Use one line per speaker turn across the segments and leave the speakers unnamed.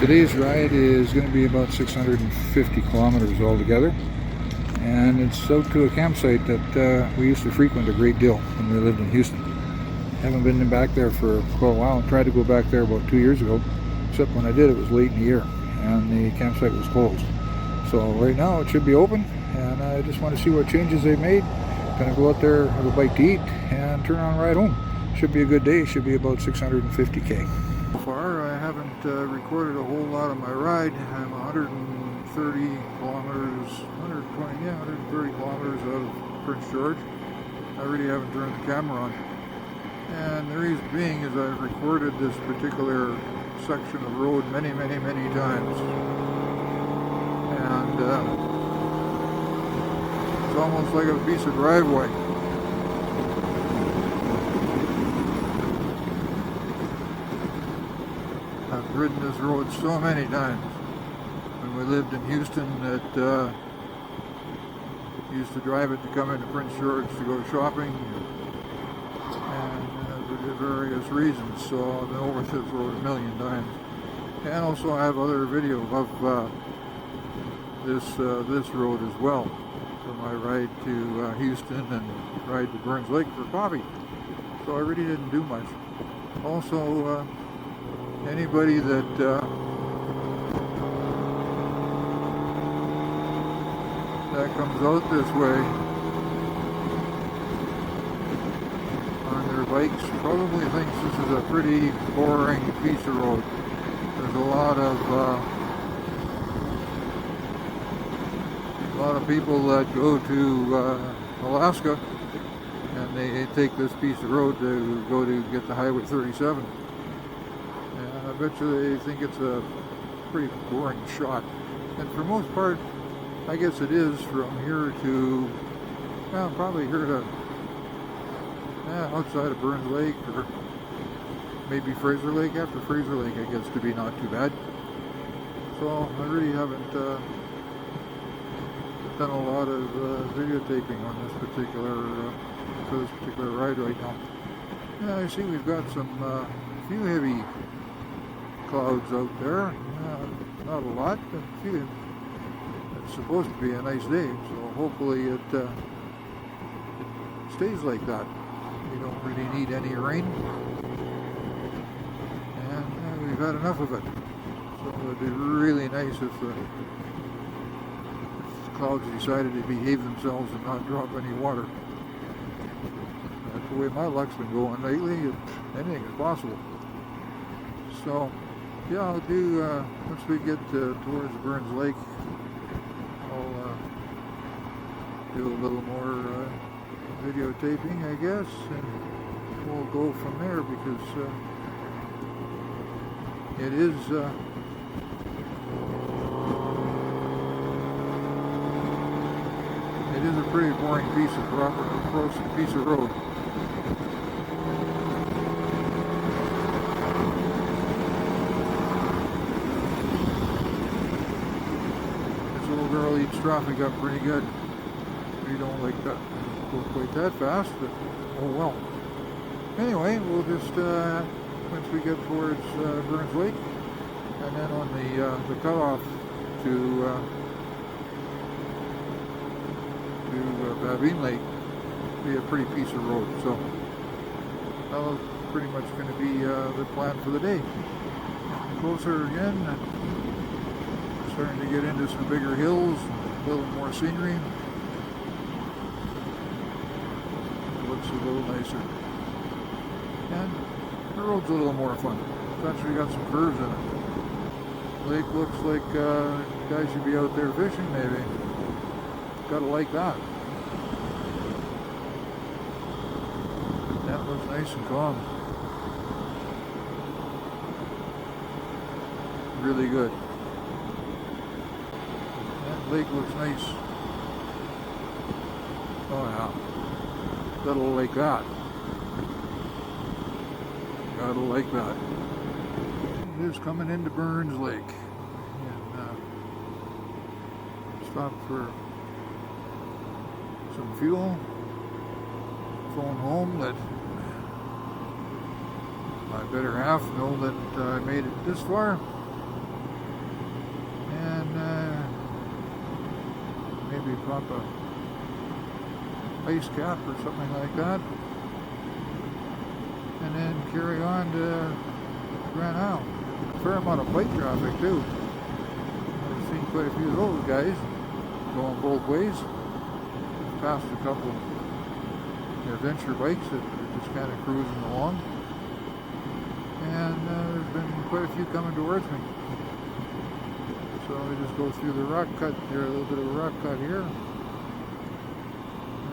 Today's ride is going to be about 650 kilometers altogether, and it's out to a campsite that we used to frequent a great deal when we lived in Houston. Haven't been back there for quite a while. Tried to go back there about 2 years ago, except when I did it was late in the year and the campsite was closed. So right now it should be open, and I just want to see what changes they've made. Gonna go out there, have a bite to eat, and turn around and ride home. Should be a good day. Should be about 650k. So far I haven't recorded a whole lot of my ride. I'm 130 kilometers, 130 kilometers out of Prince George. I really haven't turned the camera on. And the reason being is I've recorded this particular section of road many times. And it's almost like a piece of driveway. I've ridden this road so many times. When we lived in Houston, used to drive it to come into Prince George to go shopping, and for various reasons. So I've been over this road a million times. And also I have other video of this road as well, for my ride to Houston and ride to Burns Lake for coffee. So I really didn't do much. Also, anybody that comes out this way on their bikes probably thinks this is a pretty boring piece of road. There's a lot of people that go to Alaska, and they take this piece of road to go to get the Highway 37. And I bet you they think it's a pretty boring shot. And for most part, I guess it is from here to, well, probably here to outside of Burns Lake, or maybe Fraser Lake. After Fraser Lake, I guess, to be not too bad. So I really haven't done a lot of videotaping on this particular ride right now. Yeah, I see we've got some few heavy clouds out there. Not a lot, but a few. It's supposed to be a nice day, so hopefully it stays like that. We don't really need any rain, and we've had enough of it. So it'd be really nice if the clouds decided to behave themselves and not drop any water. That's the way my luck's been going lately. Anything is possible. So yeah, I'll do, once we get towards Burns Lake, I'll do a little more videotaping, I guess, and we'll go from there, because it is a pretty boring piece of road. Girl eats traffic up pretty good. We don't like that go quite that fast, but oh well. Anyway, we'll just once we get towards Burns Lake, and then on the cutoff to Babine Lake, be a pretty piece of road. So that's pretty much going to be the plan for the day. Closer again. Starting to get into some bigger hills, a little more scenery. It looks a little nicer. And the road's a little more fun. It's actually got some curves in it. Lake looks like guys should be out there fishing, maybe. Gotta like that. That looks nice and calm. Really good. Lake looks nice. Oh yeah, gotta like that. Gotta like that. It is coming into Burns Lake, and stop for some fuel. Phone home that my better half know that I made it this far. maybe pop a ice cap or something like that, and then carry on to Grand Isle. Fair amount of bike traffic too. I've seen quite a few of those guys going both ways. Passed a couple adventure bikes that are just kind of cruising along, and there's been quite a few coming towards me. So we just go through the rock cut here, a little bit of a rock cut here,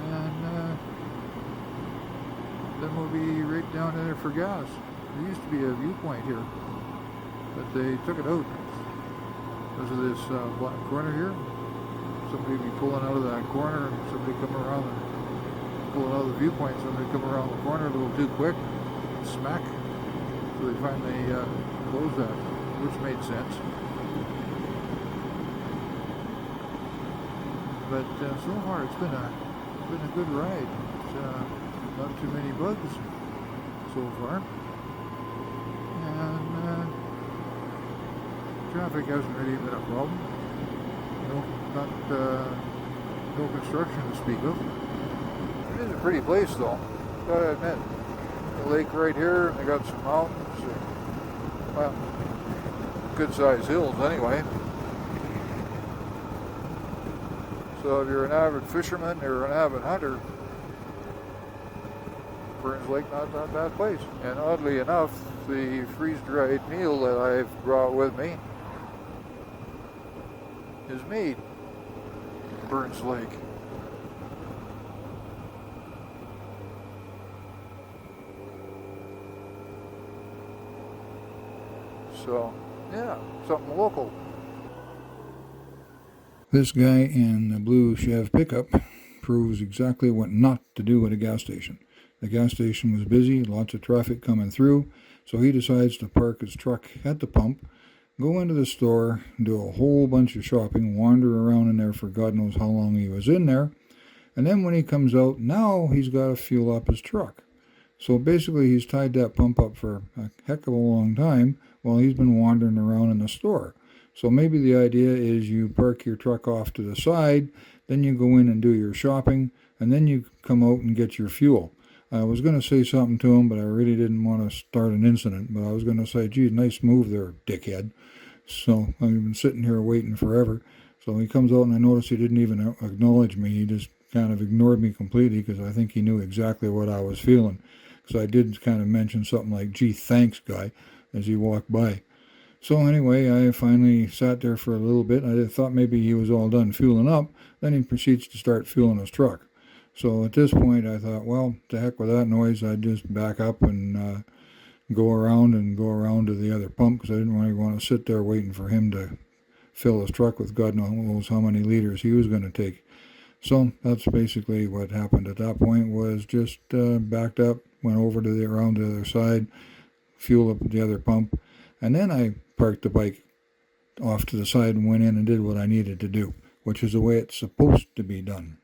and then we'll be right down there for gas. There used to be a viewpoint here, but they took it out because of this black corner here. Somebody be pulling out of that corner, and somebody come around and pulling out of the viewpoint. Somebody come around the corner a little too quick, smack. So they finally closed that, which made sense. But so far it's been a good ride. It's, not too many bugs so far, and traffic hasn't really been a problem. No construction to speak of. It is a pretty place though, gotta admit. The lake right here, and they got some mountains, and, well, good sized hills anyway. So if you're an avid fisherman or an avid hunter, Burns Lake not a bad place. And oddly enough, the freeze-dried meal that I've brought with me is made in Burns Lake. So, yeah, something local. This guy in the blue Chev pickup proves exactly what not to do at a gas station. The gas station was busy, lots of traffic coming through, so he decides to park his truck at the pump, go into the store, do a whole bunch of shopping, wander around in there for God knows how long he was in there, and then when he comes out, now he's got to fuel up his truck. So basically he's tied that pump up for a heck of a long time while he's been wandering around in the store. So maybe the idea is you park your truck off to the side, then you go in and do your shopping, and then you come out and get your fuel. I was going to say something to him, but I really didn't want to start an incident. But I was going to say, geez, nice move there, dickhead. So I've been sitting here waiting forever. So he comes out, and I noticed he didn't even acknowledge me. He just kind of ignored me completely because I think he knew exactly what I was feeling. Because I did kind of mention something like, gee, thanks, guy, as he walked by. So anyway, I finally sat there for a little bit. I thought maybe he was all done fueling up. Then he proceeds to start fueling his truck. So at this point, I thought, well, to heck with that noise. I'd just back up and go around to the other pump because I didn't really want to sit there waiting for him to fill his truck with God knows how many liters he was going to take. So that's basically what happened at that point, was just backed up, went over to around to the other side, fueled up at the other pump, and then I parked the bike off to the side and went in and did what I needed to do, which is the way it's supposed to be done.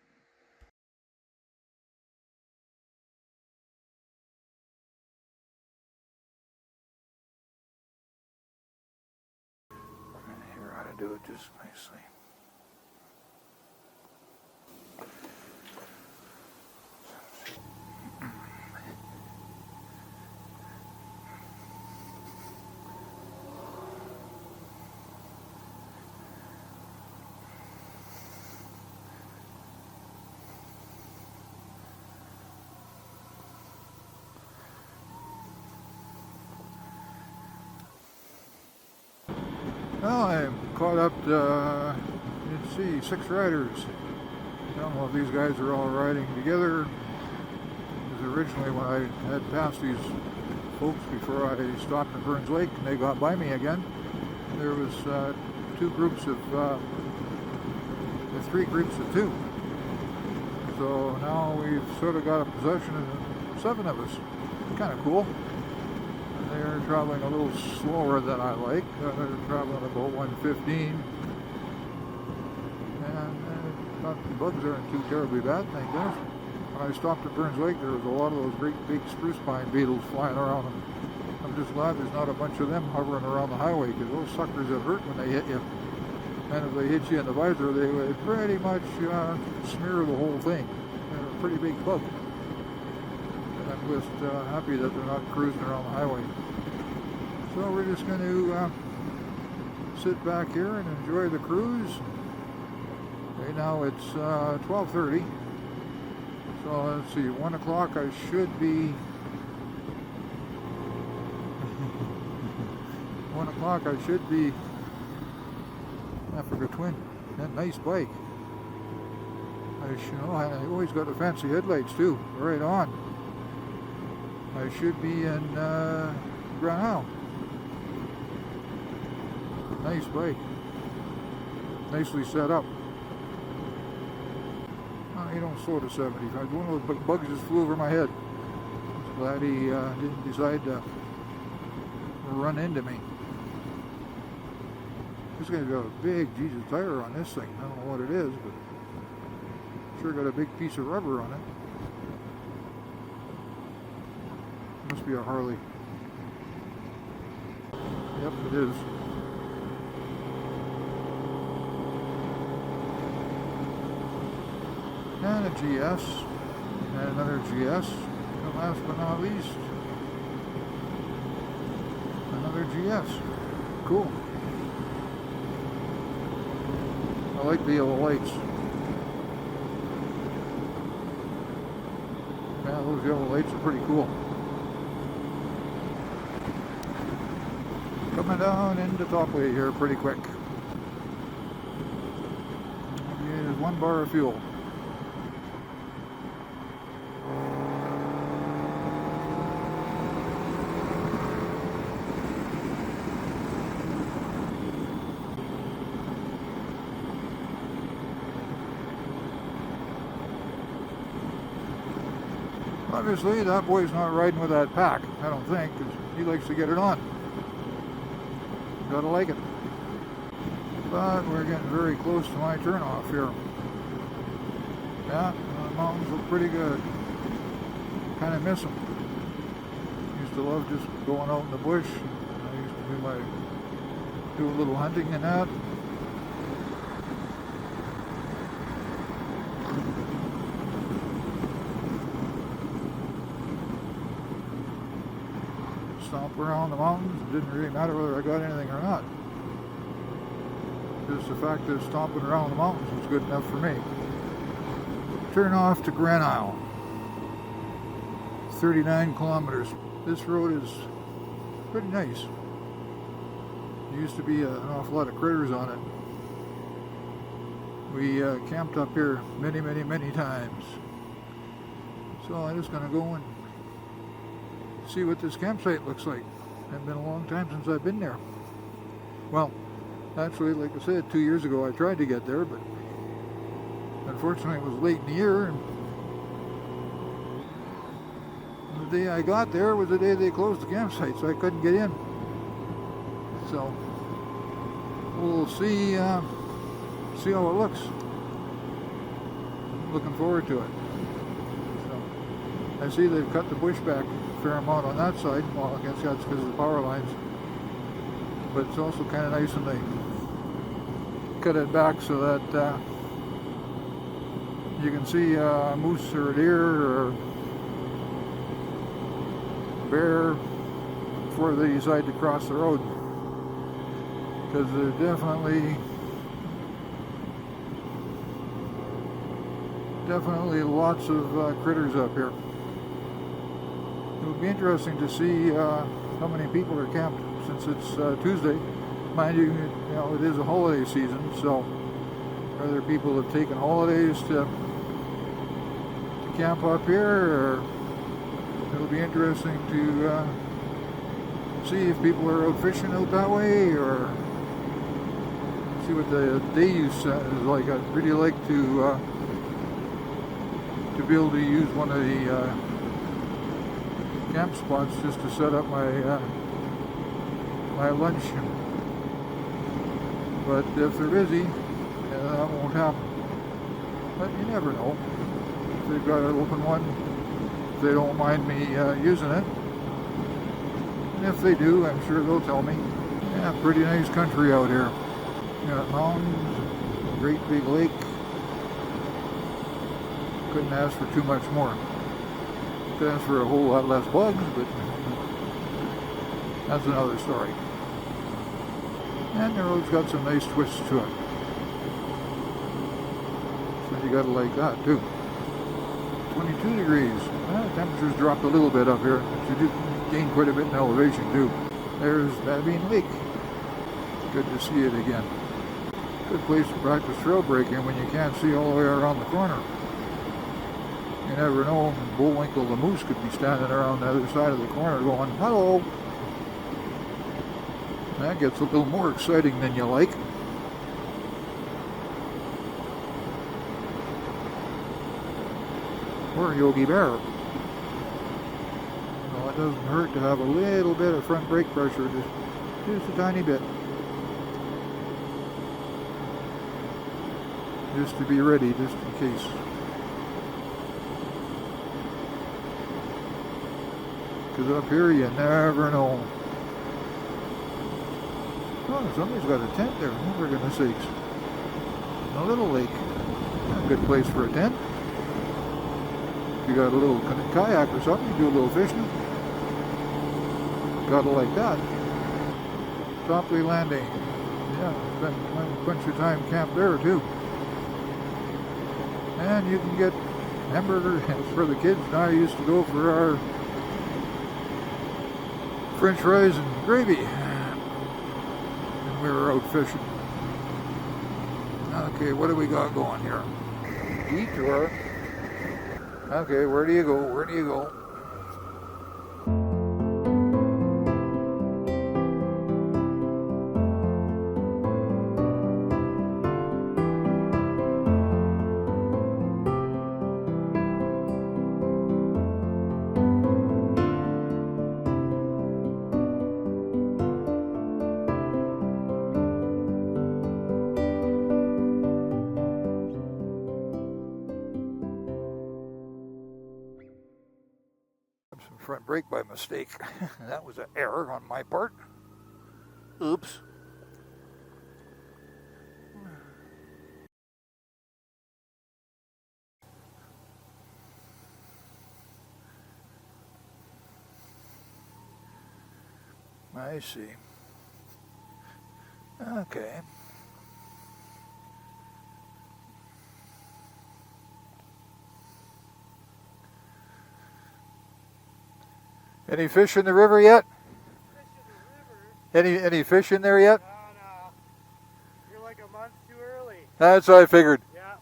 Here how to do it just nicely. Well, I'm caught up to, let's see, 6 riders. I don't know if these guys are all riding together. Because originally when I had passed these folks before I stopped at Burns Lake and they got by me again, there was 3 groups of 2. So now we've sort of got a possession of 7 of us. Kind of cool. They're traveling a little slower than I like. They're traveling about 115. And not the bugs aren't too terribly bad, thank goodness. When I stopped at Burns Lake, there was a lot of those great big spruce pine beetles flying around. And I'm just glad there's not a bunch of them hovering around the highway, because those suckers have hurt when they hit you. And if they hit you in the visor, they would pretty much smear the whole thing. They're a pretty big bug. And I'm just happy that they're not cruising around the highway. So we're just going to sit back here and enjoy the cruise. Okay, now it's 12:30. So let's see, 1 o'clock I should be 1 o'clock I should be Africa Twin. That nice bike. I always got the fancy headlights too. Right on. I should be in Grand Isle. Nice bike. Nicely set up. Oh, you don't slow to 75. One of those bugs just flew over my head. I'm glad he didn't decide to run into me. This guy's got a big Jesus tire on this thing. I don't know what it is, but sure got a big piece of rubber on it. Must be a Harley. Yep, it is. And a GS, and another GS, and last but not least, another GS. Cool. I like the yellow lights. Yeah, those yellow lights are pretty cool. Coming down into Topway here pretty quick. There's 1 bar of fuel. Obviously, that boy's not riding with that pack, I don't think, because he likes to get it on. Gotta like it. But we're getting very close to my turnoff here. Yeah, the mountains look pretty good. Kind of miss them. Used to love just going out in the bush. I used to do a little hunting and that. Stomp around the mountains. It didn't really matter whether I got anything or not. Just the fact that stomping around the mountains was good enough for me. Turn off to Grand Isle. 39 kilometers. This road is pretty nice. There used to be an awful lot of critters on it. We camped up here many, many, many times. So I'm just going to go and see what this campsite looks like. It's been a long time since I've been there. Well, actually, like I said, 2 years ago I tried to get there, but unfortunately it was late in the year, and the day I got there was the day they closed the campsite, so I couldn't get in. So we'll see how it looks. Looking forward to it. So I see they've cut the bush back a fair amount on that side. Well, I guess that's because of the power lines. But it's also kind of nice when they cut it back so that you can see a moose or a deer or a bear before they decide to cross the road. Because there's definitely lots of critters up here. It would be interesting to see how many people are camped since it's Tuesday. Mind you, it is a holiday season, so are there people that have taken holidays to camp up here? Or it'll be interesting to see if people are out fishing out that way, or see what the day use is like. I'd really like to be able to use one of the camp spots just to set up my my lunch. But if they're busy, that won't happen. But you never know. If they've got an open one, if they don't mind me using it. And if they do, I'm sure they'll tell me. Yeah, pretty nice country out here. Got mountains, great big lake. Couldn't ask for too much more. Could ask for a whole lot less bugs, but that's another story. And the road's got some nice twists to it. So you gotta like that too. 22 degrees. Well, the temperature's dropped a little bit up here. You do gain quite a bit in elevation too. There's Babine Lake. Good to see it again. Good place to practice trail breaking when you can't see all the way around the corner. You never know, Bullwinkle the moose could be standing around the other side of the corner going, hello. That gets a little more exciting than you like. Or Yogi Bear. Well, it doesn't hurt to have a little bit of front brake pressure, just a tiny bit. Just to be ready, just in case. Because up here you never know. Oh, somebody's got a tent there, oh, for goodness sakes. A little lake. A good place for a tent. If you got a little kayak or something, you do a little fishing. Gotta like that. Topley Landing. Yeah, spent a bunch of time camped there too. And you can get hamburger for the kids. And I used to go for our French fries and gravy. And we were out fishing. Okay, what do we got going here? Detour. Okay, where do you go? Where do you go? Some front brake by mistake. That was an error on my part. Oops. I see. Okay. Any fish in the river yet?
Fish in the river?
Any fish in there yet?
No. You're like a month too early.
That's what I figured.
Yeah.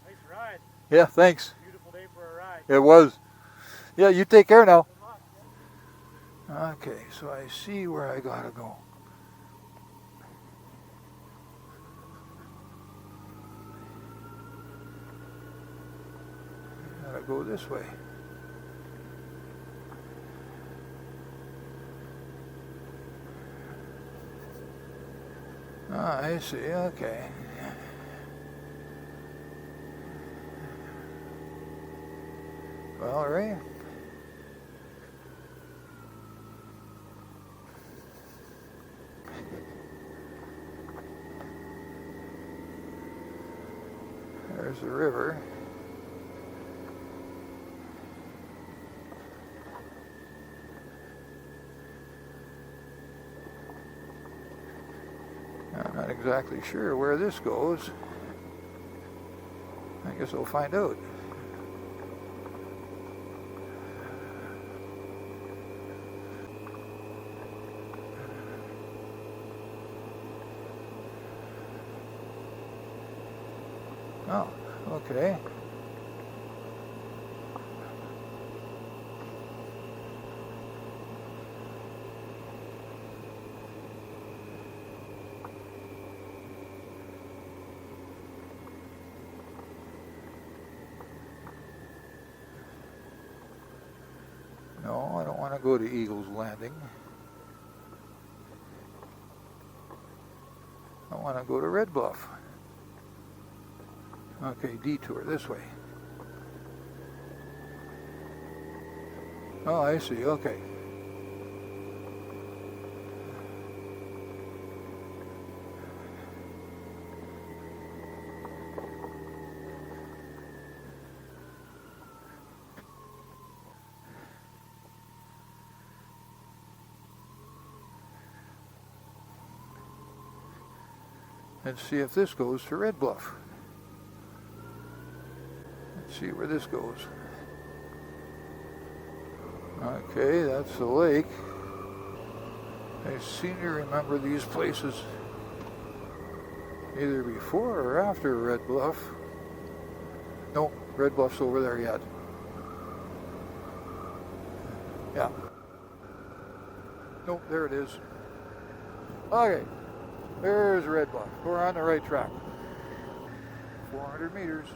Nice ride.
Yeah, thanks.
Beautiful day for a ride.
It was. Yeah, you take care now.
Good luck. Yeah.
Okay, so I see where I gotta go. Gotta go this way. Ah, I see, okay. Well, Ray. There's the river. I'm not exactly sure where this goes. I guess we'll find out. Oh, okay. No, I don't want to go to Eagle's Landing. I want to go to Red Bluff. Okay, detour this way. Oh, I see, okay. and see if this goes to Red Bluff. Let's see where this goes. Okay, that's the lake. I seem to remember these places either before or after Red Bluff. Nope, Red Bluff's over there yet. Yeah. Nope, there it is. Okay, there's Red Bluff. We're on the right track. 400 meters.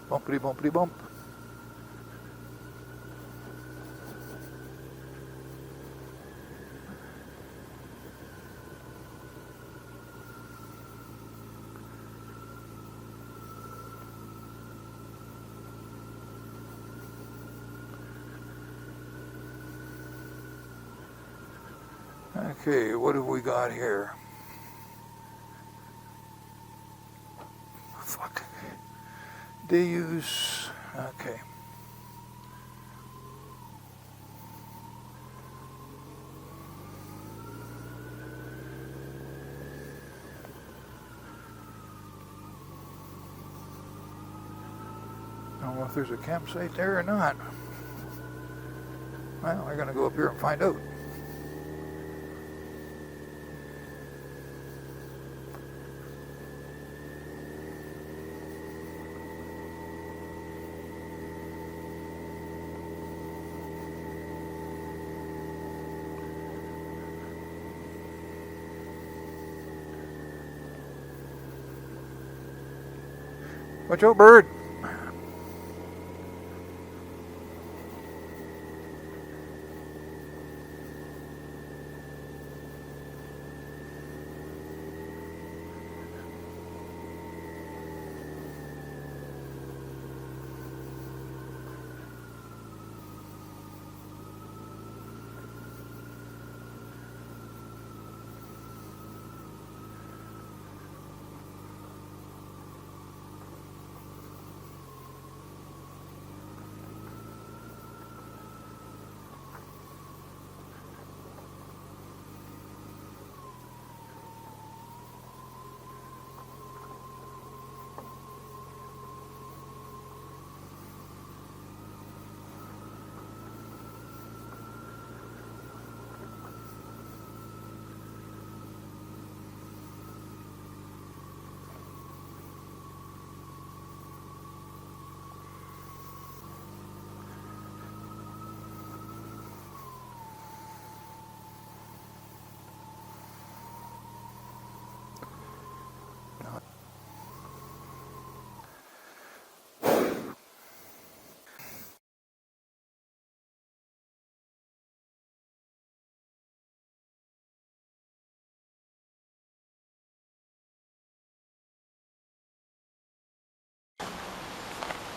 Bumpity bumpity bump. Okay, what have we got here? Fuck. They use, okay. I don't know if there's a campsite there or not. Well, we're gonna go up here and find out. Watch out, bird!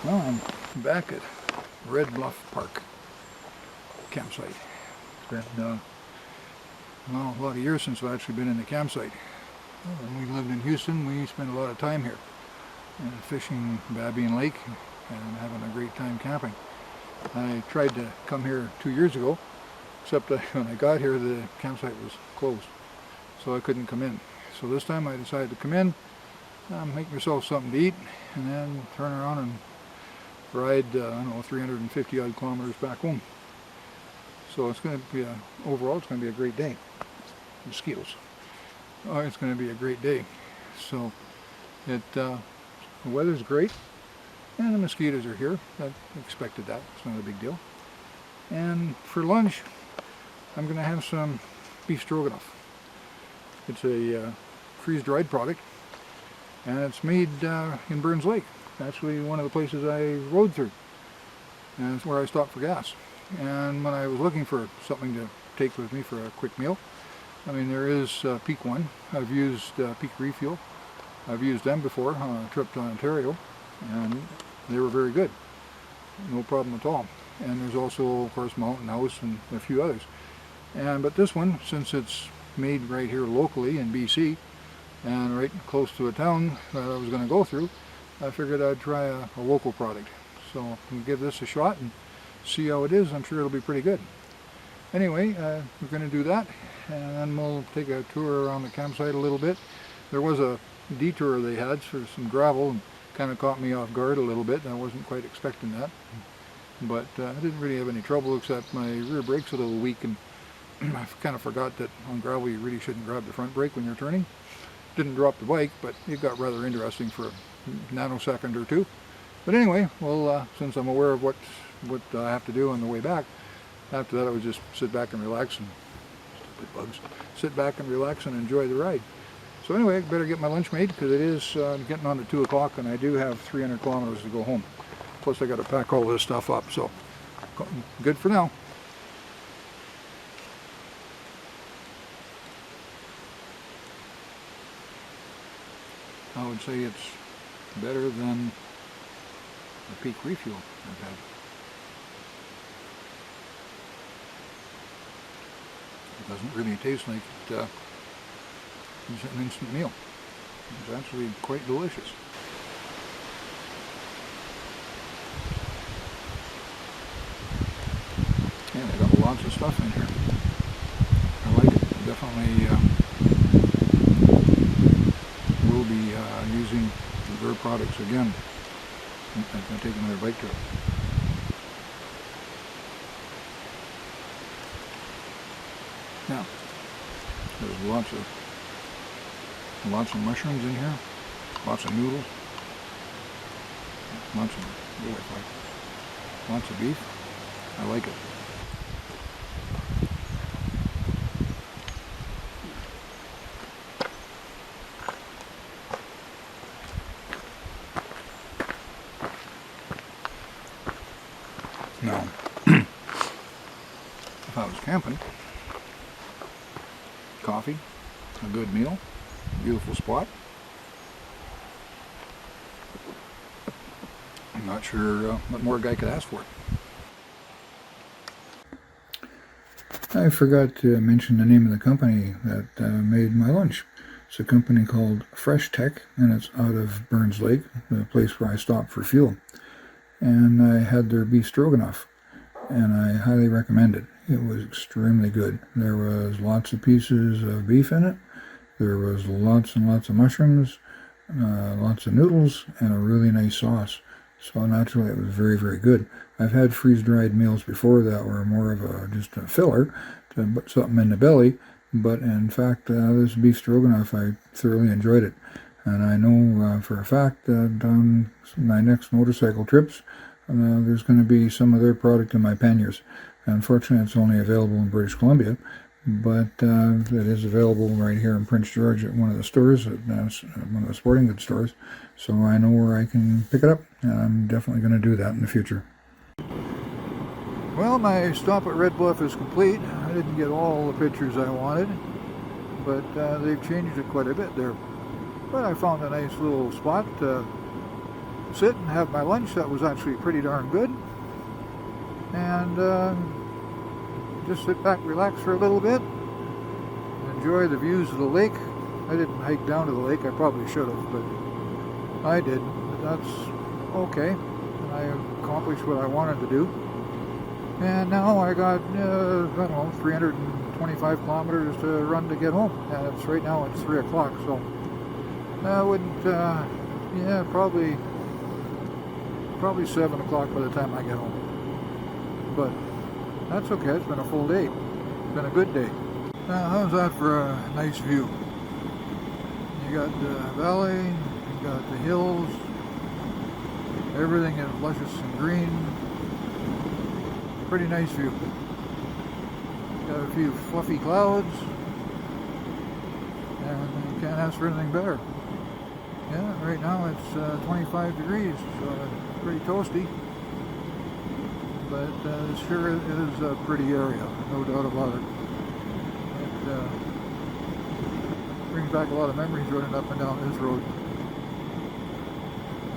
Well, I'm back at Red Bluff Park campsite. It's been well, a lot of years since I've actually been in the campsite. When we lived in Houston, we spent a lot of time here, fishing Babbian Lake and having a great time camping. I tried to come here 2 years ago, except when I got here the campsite was closed, so I couldn't come in. So this time I decided to come in, make myself something to eat, and then turn around and ride, I don't know, 350 odd kilometers back home. So it's going to be overall it's going to be a great day. Mosquitoes. Oh, it's going to be a great day. So the weather's great, and the mosquitoes are here. I expected that. It's not a big deal. And for lunch, I'm going to have some beef stroganoff. It's a freeze-dried product, and it's made in Burns Lake. Actually, one of the places I rode through, and it's where I stopped for gas. And when I was looking for something to take with me for a quick meal, I mean, there is Peak One. I've used Peak Refuel. I've used them before on a trip to Ontario, and they were very good. No problem at all. And there's also, of course, Mountain House and a few others. But this one, since it's made right here locally in BC, and right close to a town that I was going to go through, I figured I'd try a local product. So we'll give this a shot and see how it is. I'm sure it'll be pretty good. Anyway, we're going to do that, and then we'll take a tour around the campsite a little bit. There was a detour they had for some gravel, and kind of caught me off guard a little bit. I wasn't quite expecting that, but I didn't really have any trouble, except my rear brake's a little weak, and I kind of forgot that on gravel you really shouldn't grab the front brake when you're turning. Didn't drop the bike, but it got rather interesting for a nanosecond or two. But anyway, well, since I'm aware of what I have to do on the way back, after that I would just sit back and relax and stupid bugs. Sit back and relax and enjoy the ride. So anyway, I better get my lunch made, because it is getting on to 2 o'clock, and I do have 300 kilometers to go home. Plus I got to pack all this stuff up, so good for now. I would say it's better than the Peak refuel I've had. It doesn't really taste like it's an instant meal. It's actually quite delicious. Yeah, they got lots of stuff in here. I like it. Definitely will be using their products again. I'm going to take another bike trip. Now, there's lots of mushrooms in here, lots of noodles, lots of beef. I like it. Now, if I was camping, coffee, a good meal, beautiful spot. I'm not sure what more a guy could ask for. I forgot to mention the name of the company that made my lunch. It's a company called Fresh Tech, and it's out of Burns Lake, the place where I stopped for fuel. And I had their beef stroganoff, and I highly recommend it. It was extremely good. There was lots of pieces of beef in it. There was lots and lots of mushrooms, lots of noodles, and a really nice sauce. So naturally it was very, very good. I've had freeze-dried meals before that were more of just a filler to put something in the belly, but in fact this beef stroganoff, I thoroughly enjoyed it. And I know for a fact that on my next motorcycle trips, there's going to be some of their product in my panniers. Unfortunately, it's only available in British Columbia, but it is available right here in Prince George at one of the stores, at one of the sporting goods stores. So I know where I can pick it up, and I'm definitely going to do that in the future. Well, my stop at Red Bluff is complete. I didn't get all the pictures I wanted, but they've changed it quite a bit there. But I found a nice little spot to sit and have my lunch. That was actually pretty darn good. And just sit back, relax for a little bit, enjoy the views of the lake. I didn't hike down to the lake. I probably should have, but I did. That's okay. I accomplished what I wanted to do. And now I got, I don't know, 325 kilometers to run to get home. And it's right now it's 3 o'clock, so I wouldn't, yeah, probably 7 o'clock by the time I get home. But that's okay. It's been a full day. It's been a good day. Now, how's that for a nice view? You got the valley, you got the hills, everything is luscious and green. Pretty nice view. Got a few fluffy clouds, and you can't ask for anything better. Yeah, right now it's 25 degrees, so it's pretty toasty. But it sure is a pretty area, no doubt about it. It brings back a lot of memories running up and down this road.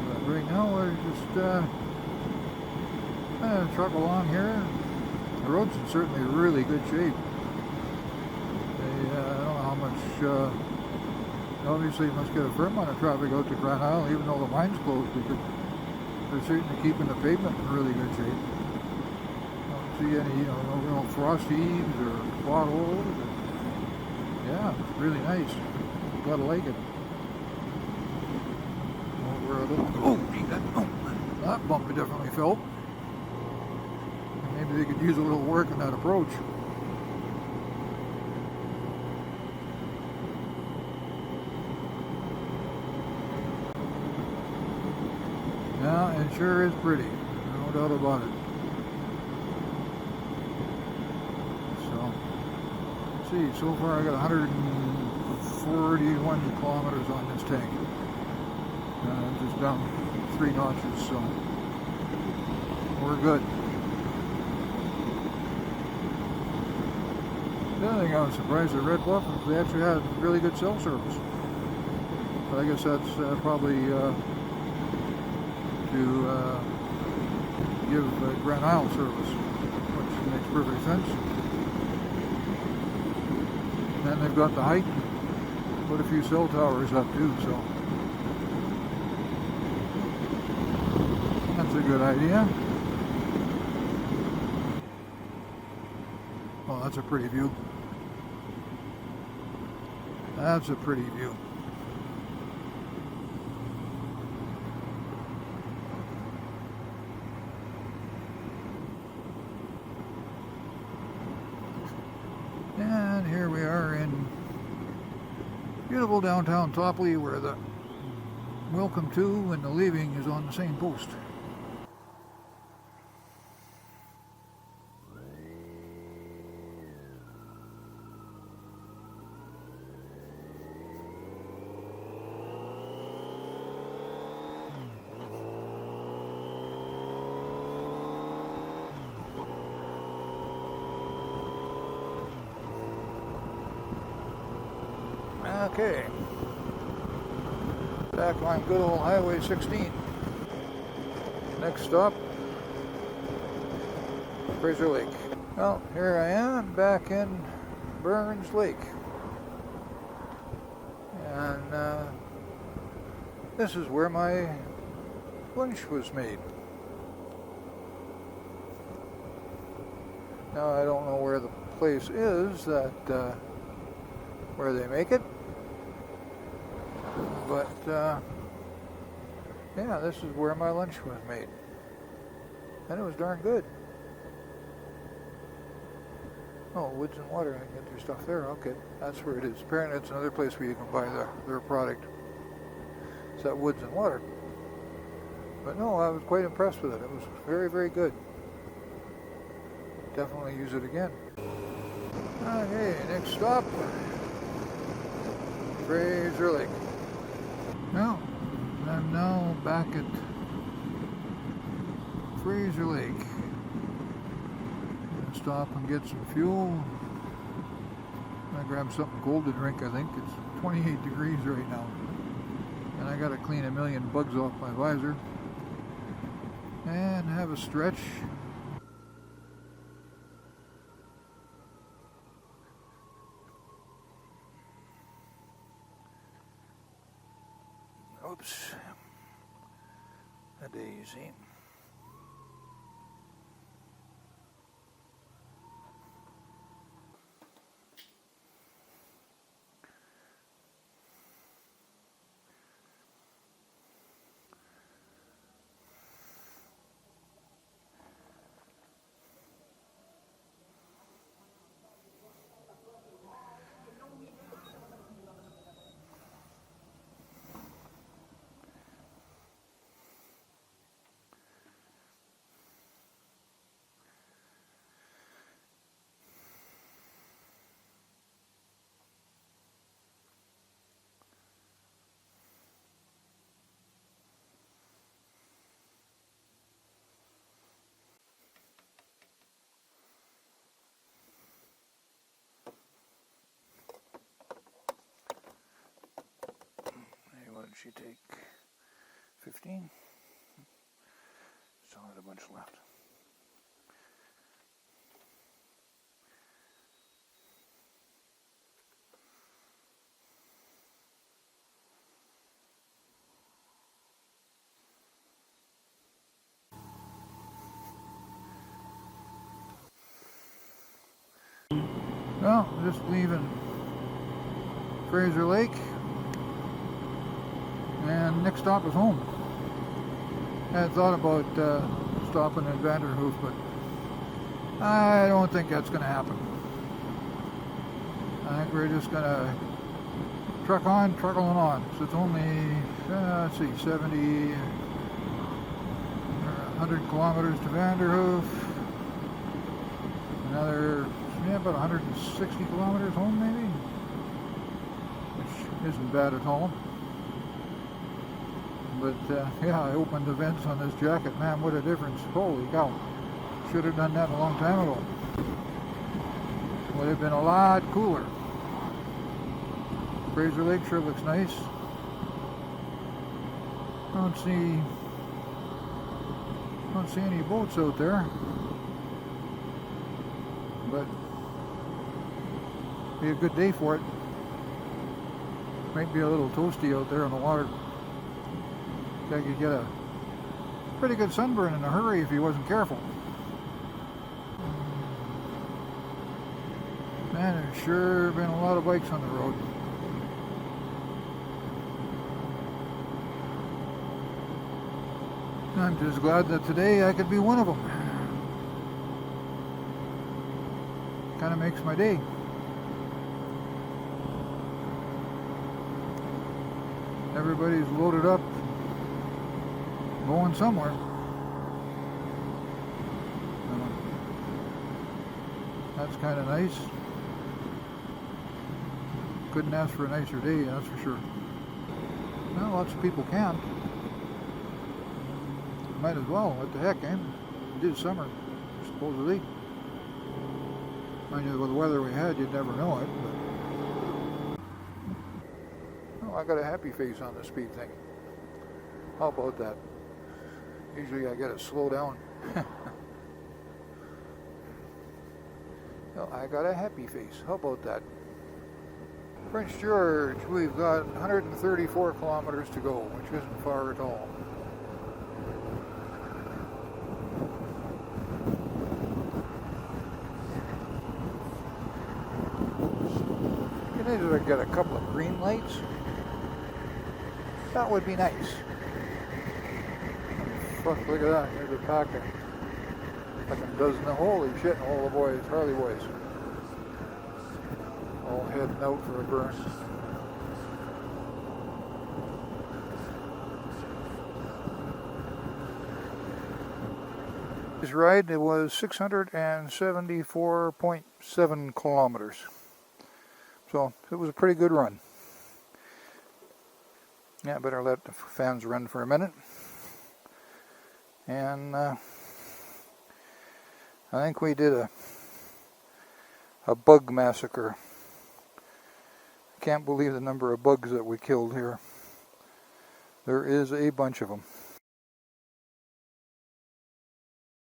But right now we're just truck along here. The road's in certainly really good shape. I don't know how much Obviously, you must get a fair amount of traffic out to Grand Isle, even though the mine's closed, because they're certainly keeping the pavement in really good shape. Don't see any, no real frost heaves or potholes. Yeah, it's really nice. Gotta like it. Over a little. That bump I definitely felt. Maybe they could use a little work on that approach. Yeah, it sure is pretty. No doubt about it. So, let's see, so far I got 141 kilometers on this tank. Just down 3 notches, so we're good. The other thing I was surprised at Red Bluff is they actually had really good cell service. But I guess that's probably to give Grand Isle service, which makes perfect sense. And then they've got the height, put a few cell towers up too, so that's a good idea. Oh, that's a pretty view. That's a pretty view. And here we are in beautiful downtown Topley, where the welcome to and the leaving is on the same post. Okay, back on good old Highway 16. Next stop, Fraser Lake. Well, here I am back in Burns Lake. And this is where my lunch was made. Now I don't know where the place is that where they make it. But, yeah, this is where my lunch was made. And it was darn good. Oh, Woods and Water, I can get their stuff there. Okay, that's where it is. Apparently it's another place where you can buy their product. It's at Woods and Water. But no, I was quite impressed with it. It was very, very good. Definitely use it again. Okay, next stop, Fraser Lake. Well, I'm now back at Fraser Lake. Gonna stop and get some fuel. I grabbed something cold to drink. I think it's 28 degrees right now, and I gotta clean a million bugs off my visor and have a stretch. Oops, a daisy. What did she take? 15? Still had a bunch left. Well, just leaving Fraser Lake, and next stop is home. I had thought about stopping at Vanderhoof, but I don't think that's going to happen. I think we're just going to truck on, truckling on. So it's only, let's see, 70, 100 kilometers to Vanderhoof. Another, yeah, about 160 kilometers home maybe, which isn't bad at all. But yeah, I opened the vents on this jacket. Man, what a difference. Holy cow. Should have done that a long time ago. Would have been a lot cooler. Fraser Lake sure looks nice. Don't see any boats out there. But be a good day for it. Might be a little toasty out there on the water. I could get a pretty good sunburn in a hurry if he wasn't careful. Man, there's sure been a lot of bikes on the road. I'm just glad that today I could be one of them. Kind of makes my day. Everybody's loaded up, going somewhere. That's kind of nice. Couldn't ask for a nicer day, that's for sure. Well, lots of people can't. Might as well, what the heck, eh? It is summer, supposedly. Mind you, with the weather we had, you'd never know it. But... oh, I got a happy face on the speed thing. How about that? Usually I get it slow down. Well, I got a happy face. How about that? Prince George, we've got 134 kilometers to go, which isn't far at all. You need to get a couple of green lights. That would be nice. Fuck, look at that. There's a pack of like a dozen. Holy shit, all the boys, Harley boys. All heading out for a burn. This ride, it was 674.7 kilometers. So it was a pretty good run. Yeah, better let the fans run for a minute. And I think we did a bug massacre. Can't believe the number of bugs that we killed here. There is a bunch of them.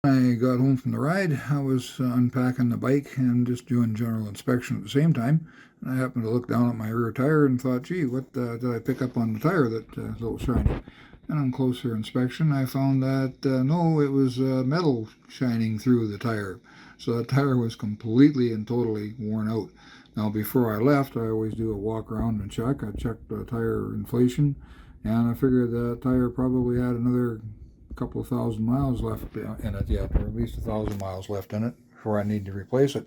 I got home from the ride. I was unpacking the bike and just doing general inspection at the same time. And I happened to look down at my rear tire and thought, gee, what did I pick up on the tire that's a little shiny? And on closer inspection, I found that no, it was metal shining through the tire. So the tire was completely and totally worn out. Now, before I left, I always do a walk around and check. I checked the tire inflation, and I figured that tire probably had another couple of thousand miles left in it yet, or at least 1,000 miles left in it before I need to replace it.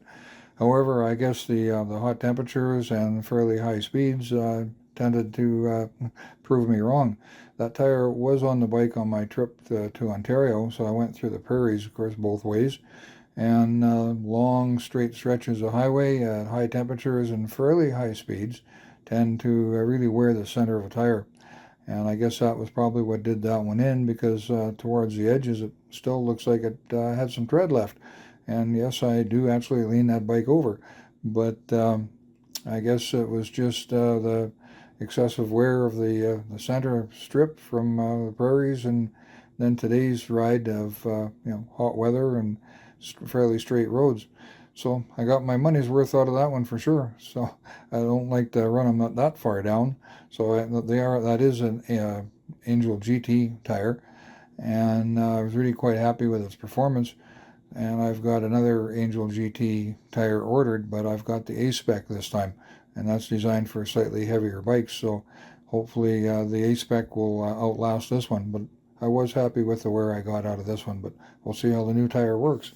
However, I guess the hot temperatures and fairly high speeds tended to prove me wrong. That tire was on the bike on my trip to Ontario, so I went through the prairies, of course, both ways, and long straight stretches of highway at high temperatures and fairly high speeds tend to really wear the center of a tire. And I guess that was probably what did that one in, because towards the edges it still looks like it had some tread left. And yes, I do actually lean that bike over, but I guess it was just the excessive wear of the center strip from the prairies, and then today's ride of hot weather and fairly straight roads. So I got my money's worth out of that one for sure. So I don't like to run them that far down. So that is an Angel GT tire, and I was really quite happy with its performance. and I've got another Angel GT tire ordered, but I've got the A-Spec this time, and that's designed for slightly heavier bikes, so hopefully the A-Spec will outlast this one. But I was happy with the wear I got out of this one, but we'll see how the new tire works.